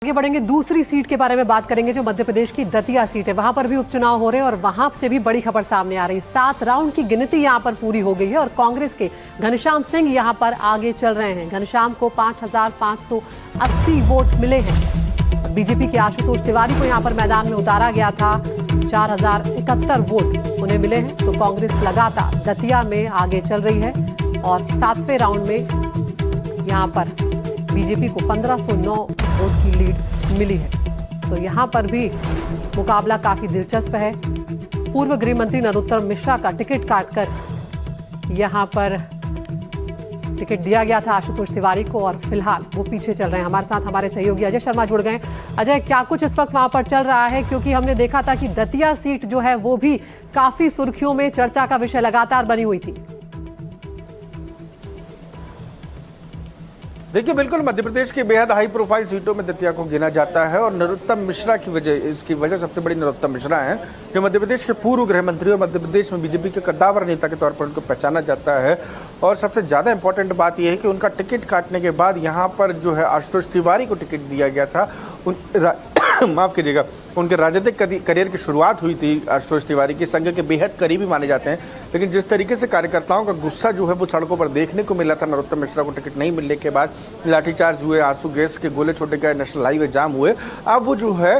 आगे बढ़ेंगे, दूसरी सीट के बारे में बात करेंगे जो मध्य प्रदेश की दतिया सीट है। वहां पर भी उपचुनाव हो रहे हैं और वहां से भी बड़ी खबर सामने आ रही है। 7 राउंड की गिनती यहां पर पूरी हो गई है और कांग्रेस के घनश्याम सिंह यहां पर आगे चल रहे हैं। घनश्याम को 5,580 वोट मिले हैं। बीजेपी के आशुतोष तिवारी को यहां पर मैदान में उतारा गया था, 4,071 वोट उन्हें मिले हैं। तो कांग्रेस लगातार दतिया में आगे चल रही है और 7वें राउंड में यहां पर बीजेपी को 1509 वोट की लीड मिली है। तो यहां पर भी मुकाबला काफी दिलचस्प है। पूर्व गृह मंत्री नरोत्तम मिश्रा का टिकट काटकर यहां पर टिकट दिया गया था आशुतोष तिवारी को और फिलहाल वो पीछे चल रहे हैं। हमारे साथ हमारे सहयोगी अजय शर्मा जुड़ गए। अजय, क्या कुछ इस वक्त वहां पर चल रहा है? क्योंकि हमने देखा था कि दतिया सीट जो है वो भी काफी सुर्खियों में, चर्चा का विषय लगातार बनी हुई थी। देखिए, बिल्कुल मध्य प्रदेश की बेहद हाई प्रोफाइल सीटों में दतिया को गिना जाता है और नरोत्तम मिश्रा की वजह, इसकी वजह सबसे बड़ी नरोत्तम मिश्रा हैं, जो मध्य प्रदेश के पूर्व गृह मंत्री और मध्य प्रदेश में बीजेपी के कद्दावर नेता के तौर पर उनको पहचाना जाता है। और सबसे ज़्यादा इंपॉर्टेंट बात यह है कि उनका टिकट काटने के बाद यहाँ पर जो है आशुतोष तिवारी को टिकट दिया गया था। माफ़ कीजिएगा, उनके राजनीतिक करियर की शुरुआत हुई थी आशुतोष तिवारी की, संघ के बेहद करीबी माने जाते हैं। लेकिन जिस तरीके से कार्यकर्ताओं का गुस्सा जो है वो सड़कों पर देखने को मिला था नरोत्तम मिश्रा को टिकट नहीं मिलने के बाद, लाठीचार्ज हुए, आंसू गैस के गोले छोड़े गए, नेशनल हाईवे जाम हुए। अब वो जो है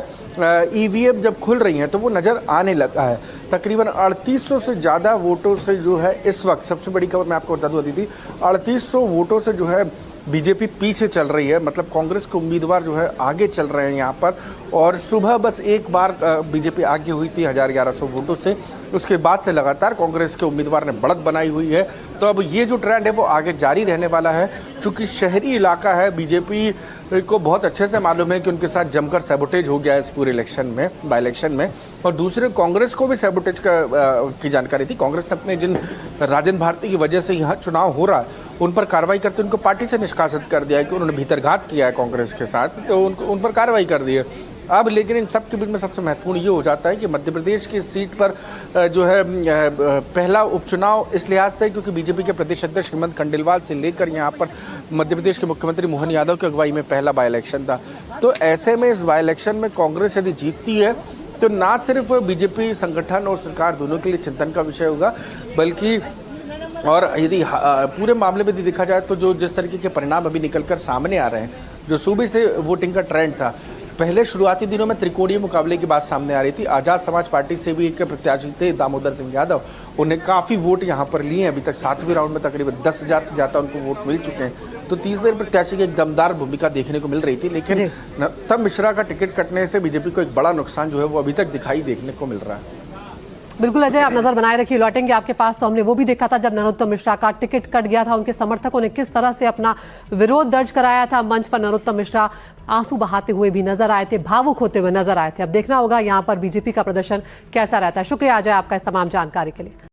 ईवीएम जब खुल रही हैं तो वो नज़र आने लगा है। तकरीबन 3800 से ज़्यादा वोटों से जो है इस वक्त, सबसे बड़ी खबर मैं आपको बता दूँ अदिति, 3800 वोटों से जो है बीजेपी पीछे चल रही है। मतलब कांग्रेस के उम्मीदवार जो है आगे चल रहे हैं यहाँ पर। और सुबह बस एक बार बीजेपी आगे हुई थी 1100 वोटों से, उसके बाद से लगातार कांग्रेस के उम्मीदवार ने बढ़त बनाई हुई है। तो अब ये जो ट्रेंड है वो आगे जारी रहने वाला है। चूँकि शहरी इलाका है, बीजेपी को बहुत अच्छे से मालूम है कि उनके साथ जमकर सैबोटेज हो गया है इस पूरे इलेक्शन में, बाई इलेक्शन में। और दूसरे कांग्रेस को भी सैबोटेज की जानकारी थी। कांग्रेस ने अपने जिन राजेंद्र भारती की वजह से यहाँ चुनाव हो रहा है उन पर कार्रवाई करते उनको पार्टी से निष्कासित कर दिया है कि उन्होंने भीतरघात किया है कांग्रेस के साथ, तो उन पर कार्रवाई कर दी है। अब लेकिन इन सब के बीच में सबसे महत्वपूर्ण ये हो जाता है कि मध्य प्रदेश की सीट पर जो है पहला उपचुनाव इस लिहाज से, क्योंकि बीजेपी के प्रदेश अध्यक्ष हेमंत खंडेलवाल से लेकर यहाँ पर मध्य प्रदेश के मुख्यमंत्री मोहन यादव की अगुवाई में पहला बाई इलेक्शन था। तो ऐसे में इस बाई इलेक्शन में कांग्रेस यदि जीतती है तो ना सिर्फ बीजेपी संगठन और सरकार दोनों के लिए चिंतन का विषय होगा, बल्कि और यदि पूरे मामले में देखा जाए तो जो जिस तरीके के परिणाम अभी निकलकर सामने आ रहे हैं, जो सूबे से वोटिंग का ट्रेंड था, पहले शुरुआती दिनों में त्रिकोणीय मुकाबले की बात सामने आ रही थी। आज़ाद समाज पार्टी से भी एक प्रत्याशी थे दामोदर सिंह यादव, उन्हें काफ़ी वोट यहाँ पर लिए हैं। अभी तक 7वें राउंड में तकरीबन 10,000 से ज़्यादा उनको वोट मिल चुके हैं। तो तीसरे प्रत्याशी की एक दमदार भूमिका देखने को मिल रही थी। लेकिन नरोत्तम मिश्रा का टिकट कटने से बीजेपी को एक बड़ा नुकसान जो है वो अभी तक दिखाई देखने को मिल रहा है। बिल्कुल अजय, आप नजर बनाए रखिए, लौटेंगे आपके पास। तो हमने वो भी देखा था जब नरोत्तम मिश्रा का टिकट कट गया था, उनके समर्थकों ने किस तरह से अपना विरोध दर्ज कराया था। मंच पर नरोत्तम मिश्रा आंसू बहाते हुए भी नजर आए थे, भावुक होते हुए नजर आए थे। अब देखना होगा यहाँ पर बीजेपी का प्रदर्शन कैसा रहता है। शुक्रिया अजय आपका इस तमाम जानकारी के लिए।